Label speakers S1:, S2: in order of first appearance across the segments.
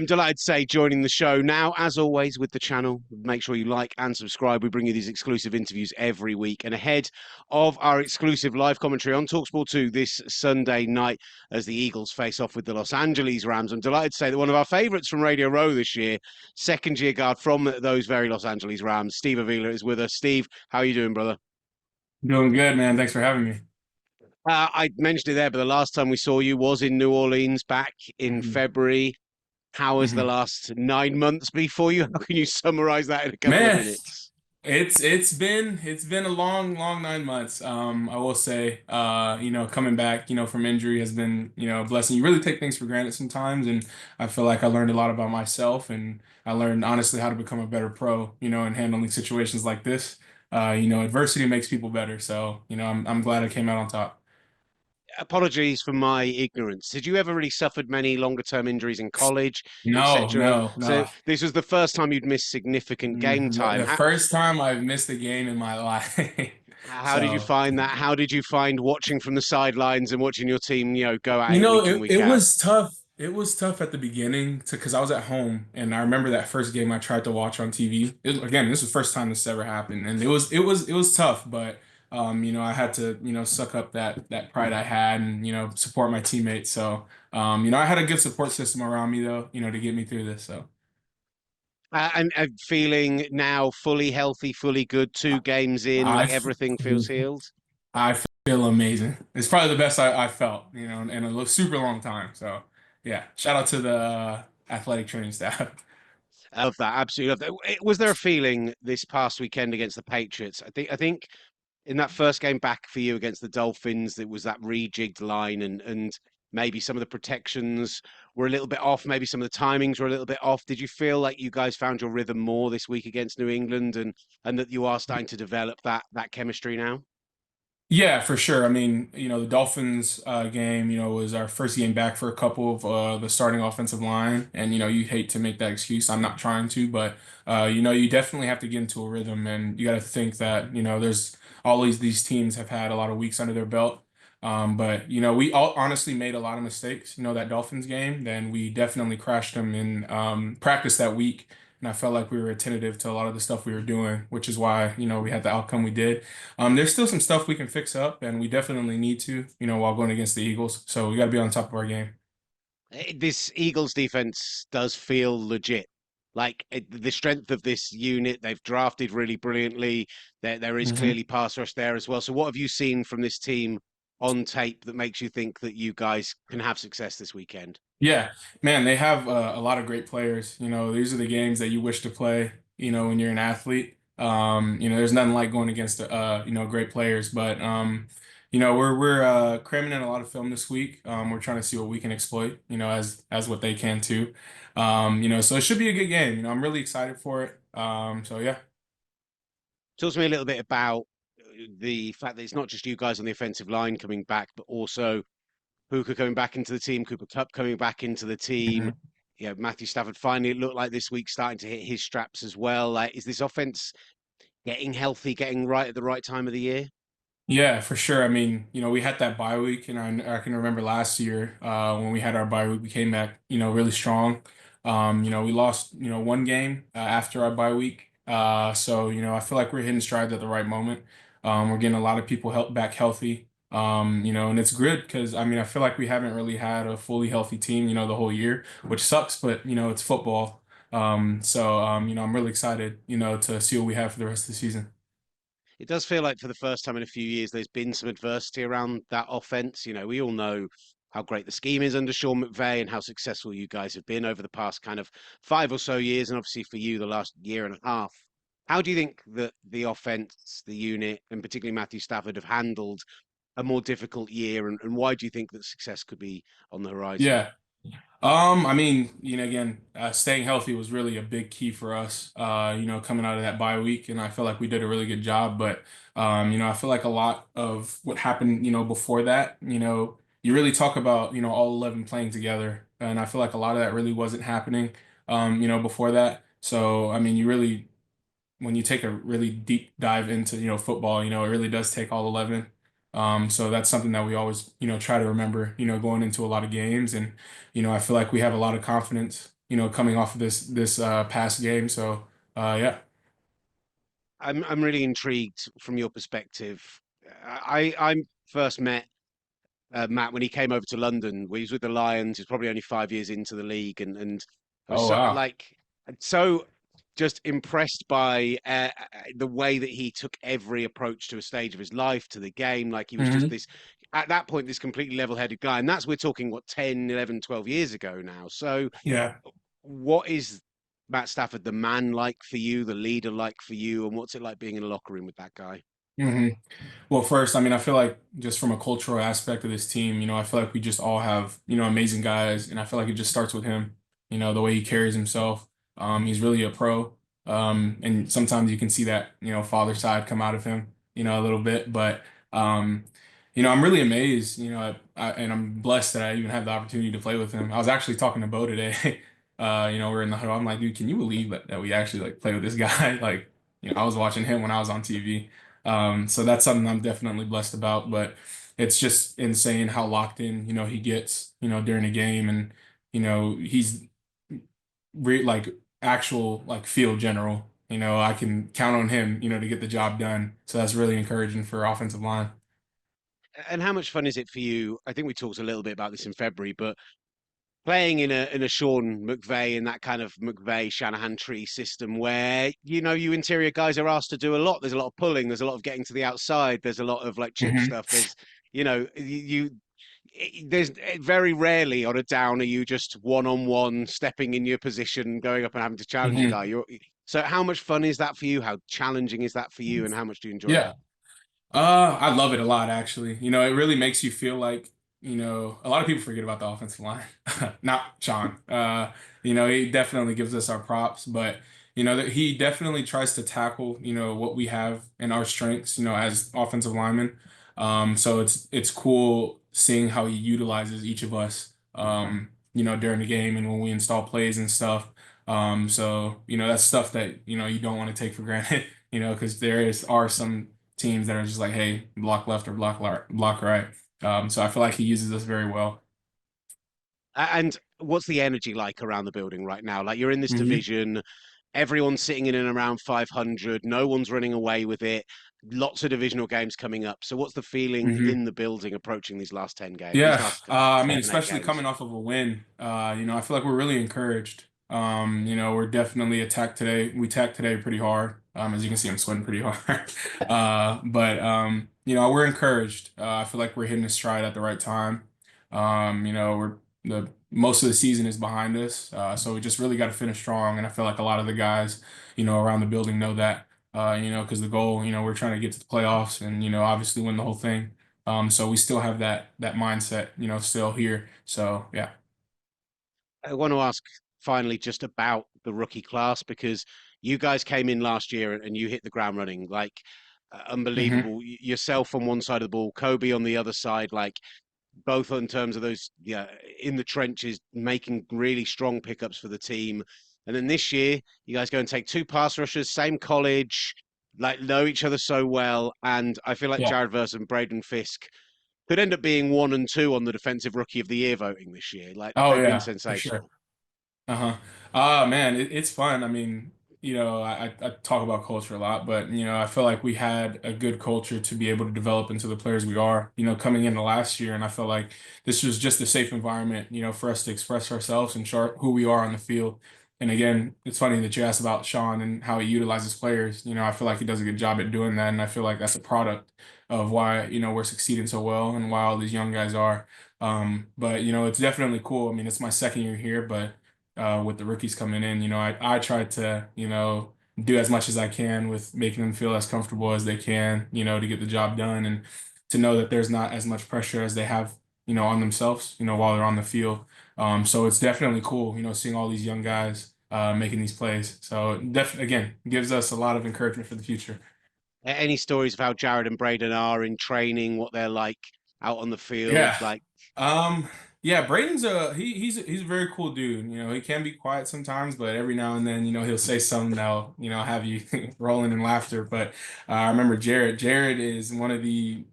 S1: I'm delighted to say joining the show now, as always, with the channel. Make sure you like and subscribe. We bring you these exclusive interviews every week. And ahead of our exclusive live commentary on talkSPORT 2 this Sunday night as the Eagles face off with the Los Angeles Rams, I'm delighted to say that one of our favourites from Radio Row this year, second year guard from those very Los Angeles Rams, Steve Avila, is with us. Steve, how are you doing, brother?
S2: Doing good, man. Thanks for having me.
S1: I mentioned it there, but the last time we saw you was in New Orleans back in
S2: hmm
S1: February. How has the
S2: hmm
S1: last 9 months been for you? How can you summarize that in a couple of
S2: Man,
S1: minutes?
S2: it's been a long 9 months. I will say, coming back, from injury has been, a blessing. You really take things for granted sometimes, and I feel like I learned a lot about myself, and I learned honestly how to become a better pro, in handling situations like this. Adversity makes people better, so I'm glad I came out on top.
S1: Apologies for my ignorance. Did you ever really suffered many longer term injuries in college,
S2: No,
S1: etc.?
S2: no,
S1: So
S2: no.
S1: this was the first time you'd missed significant game time.
S2: The first time I've missed a game in my life.
S1: How did you
S2: So.
S1: find that? How did you find watching from the sidelines and watching your team, go at it week in,
S2: It
S1: week out?
S2: was tough. It was tough at the beginning because I was at home and I remember that first game I tried to watch on TV. Again, this was the first time this ever happened, and it was tough, but I had to suck up that pride I had and support my teammates. So I had a good support system around me though, to get me through this. So
S1: And feeling now fully healthy, fully good, two games in,
S2: I
S1: like
S2: f-
S1: everything feels healed.
S2: I feel amazing. It's probably the best I felt, in a super long time. So yeah, shout out to the athletic training staff.
S1: I love that. Absolutely love that. Was there a feeling this past weekend against the Patriots? I think in that first game back for you against the Dolphins, it was that rejigged line and maybe some of the protections were a little bit off, maybe some of the timings were a little bit off. Did you feel like you guys found your rhythm more this week against New England and that you are starting to develop that chemistry now?
S2: Yeah, for sure. I mean, the Dolphins game, was our first game back for a couple of the starting offensive line, and you hate to make that excuse. I'm not trying to, but you definitely have to get into a rhythm, and you got to think that there's always these teams have had a lot of weeks under their belt. But we all honestly made a lot of mistakes. That Dolphins game, then we definitely crashed them in practice that week. And I felt like we were attentive to a lot of the stuff we were doing, which is why, we had the outcome we did. There's still some stuff we can fix up, and we definitely need to, while going against the Eagles. So we got to be on top of our game.
S1: This Eagles defense does feel legit. Like the strength of this unit, they've drafted really brilliantly. There is
S2: hmm
S1: clearly pass rush there as well. So, what have you seen from this team on tape that makes you think that you guys can have success this weekend?
S2: Yeah, man, they have a lot of great players. These are the games that you wish to play, when you're an athlete. There's nothing like going against great players, but we're cramming in a lot of film this week. We're trying to see what we can exploit, as what they can too. So it should be a good game. I'm really excited for it. So yeah.
S1: Talk to me a little bit about the fact that it's not just you guys on the offensive line coming back, but also Hooker coming back into the team, Cooper Cup coming back into the team.
S2: Mhm.
S1: Matthew Stafford finally, it looked like this week starting to hit his straps as well. Like, is this offense getting healthy, getting right at the right time of the year?
S2: Yeah, for sure. I mean, we had that bye week, and I can remember last year when we had our bye week, we came back, really strong. We lost, one game after our bye week. So, I feel like we're hitting strides at the right moment. We're getting a lot of people back healthy. And it's good because I mean, I feel like we haven't really had a fully healthy team, the whole year, which sucks, but it's football. I'm really excited, to see what we have for the rest of the season.
S1: It does feel like for the first time in a few years, there's been some adversity around that offense. We all know how great the scheme is under Sean McVay and how successful you guys have been over the past kind of 5 or so years, and obviously for you, the last year and a half. How do you think that the offense, the unit, and particularly Matthew Stafford have handled a more difficult year, and why do you think that success could be on the horizon?
S2: Yeah. I mean, again, staying healthy was really a big key for us, coming out of that bye week, and I feel like we did a really good job. But, I feel like a lot of what happened, before that, you really talk about, all 11 playing together, and I feel like a lot of that really wasn't happening, before that. So, I mean, you really when you take a really deep dive into, football, it really does take all 11. So that's something that we always, try to remember, going into a lot of games. And, I feel like we have a lot of confidence, coming off of this past game. So yeah.
S1: I'm really intrigued from your perspective. I first met Matt when he came over to London. He was with the Lions. He's probably only 5 years into the league, and I was
S2: Oh
S1: so
S2: wow.
S1: like so just impressed by the way that he took every approach to a stage of his life, to the game. Like he was just
S2: Hmm.
S1: this, at that point, this completely level-headed guy, and that's we're talking what 10, 11, 12 years ago now. So
S2: Yeah.
S1: what is Matt Stafford, the man, like for you, the leader like for you, and what's it like being in a locker room with that guy?
S2: Hmm. Well, first, I mean, I feel like just from a cultural aspect of this team, I feel like we just all have, amazing guys, and I feel like it just starts with him, the way he carries himself. He's really a pro. And sometimes you can see that, father side come out of him, a little bit. But, um, I'm really amazed, and I'm blessed that I even have the opportunity to play with him. I was actually talking to Bo today. We're in the huddle. I'm like, dude, can you believe that we actually like play with this guy? Like, I was watching him when I was on TV. So that's something I'm definitely blessed about, but it's just insane how locked in, he gets, during a game and, he's like actual like field general. I can count on him, to get the job done. So that's really encouraging for offensive line.
S1: And how much fun is it for you? I think we talked a little bit about this in February, but playing in a Sean McVay in that kind of McVay Shanahan tree system where you interior guys are asked to do a lot. There's a lot of pulling. There's a lot of getting to the outside. There's a lot of like chip
S2: Hmm.
S1: stuff. There's there's very rarely on a down are you just one on one stepping in your position, going up and having to challenge a
S2: Hmm.
S1: guy. So how much fun is that for you? How challenging is that for you? And how much do you enjoy it?
S2: Yeah. I love it a lot, actually. It really makes you feel like, a lot of people forget about the offensive line. Not Sean. He definitely gives us our props, but that he definitely tries to tackle, what we have and our strengths, as offensive linemen. So it's cool seeing how he utilizes each of us, during the game and when we install plays and stuff. So that's stuff that, you don't want to take for granted, because are some teams that are just like, hey, block left or block right. So I feel like he uses us very well.
S1: And what's the energy like around the building right now? Like you're in this
S2: Hmm.
S1: division, everyone's sitting in and around 500, no one's running away with it. Lots of divisional games coming up. So what's the feeling
S2: Hmm.
S1: in the building approaching these last 10 games, these
S2: Yeah,
S1: last
S2: I mean,
S1: 7, 8
S2: especially
S1: games?
S2: coming off of a win, I feel like we're really encouraged. We're definitely attacked today. We attacked today pretty hard. As you can see, I'm sweating pretty hard. But we're encouraged. I feel like we're hitting a stride at the right time. We're the most of the season is behind us, so we just really got to finish strong. And I feel like a lot of the guys, around the building know that. Because the goal, we're trying to get to the playoffs and obviously win the whole thing. So we still have that mindset, still here. So yeah.
S1: I want to ask finally just about the rookie class because you guys came in last year and you hit the ground running like
S2: Hmm.
S1: unbelievable. Yourself on one side of the ball, Kobe on the other side, like both in terms of those, yeah, in the trenches, making really strong pickups for the team. And then this year, you guys go and take two pass rushers, same college, like know each other so well. And I feel like
S2: Yeah.
S1: Jared Verse and Braden Fisk could end up being 1 and 2 on the defensive rookie of the year voting this year. Like
S2: Oh
S1: they've been
S2: yeah, for sure.
S1: sensational.
S2: Uh-huh. Man, it's fun. I mean, I talk about culture a lot, but I feel like we had a good culture to be able to develop into the players we are, coming into last year, and I felt like this was just a safe environment, for us to express ourselves and show who we are on the field. And again, it's funny that you asked about Sean and how he utilizes players. I feel like he does a good job at doing that, and I feel like that's a product of why, we're succeeding so well and why all these young guys are. But it's definitely cool. I mean, it's my second year here, but with the rookies coming in. I try to, do as much as I can with making them feel as comfortable as they can, to get the job done and to know that there's not as much pressure as they have, on themselves, while they're on the field. So it's definitely cool, seeing all these young guys making these plays. So again, gives us a lot of encouragement for the future.
S1: Any stories of how Jared and Braden are in training, what they're like out on the field?
S2: Yeah.
S1: Like,
S2: Um, yeah, Braden's he's a very cool dude. He can be quiet sometimes, but every now and then, he'll say something that'll, have you rolling in laughter. But I remember Jared. Jared is one of the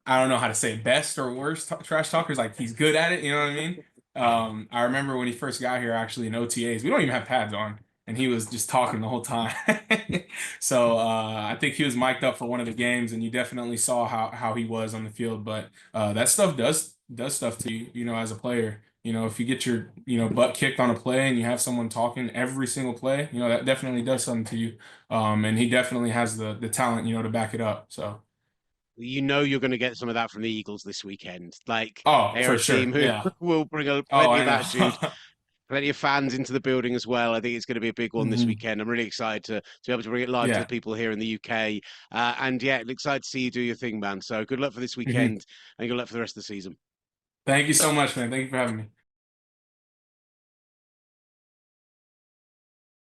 S2: I don't know how to say best or worst trash talkers. Like he's good at it, you know what I mean? I remember when he first got here, actually in OTAs, we don't even have pads on, and he was just talking the whole time. So I think he was mic'd up for one of the games, and you definitely saw how he was on the field. But that stuff does stuff to you, as a player. If you get your butt kicked on a play and you have someone talking every single play, that definitely does something to you. And he definitely has the talent, to back it up. So.
S1: You know you're going to get some of that from the Eagles this weekend. Like
S2: Oh,
S1: they are
S2: for
S1: a team
S2: sure.
S1: who
S2: Yeah.
S1: will bring
S2: Oh,
S1: plenty
S2: I
S1: of attitude,
S2: know.
S1: plenty of fans into the building as well. I think it's going to be a big one this
S2: Hmm.
S1: weekend. I'm really excited to be able to bring it live to the
S2: Yeah.
S1: people here in the UK. And yeah, excited to see you do your thing, man. So good luck for this
S2: Hmm.
S1: weekend and good luck for the rest of the season.
S2: Thank you so much, man. Thank you for having me.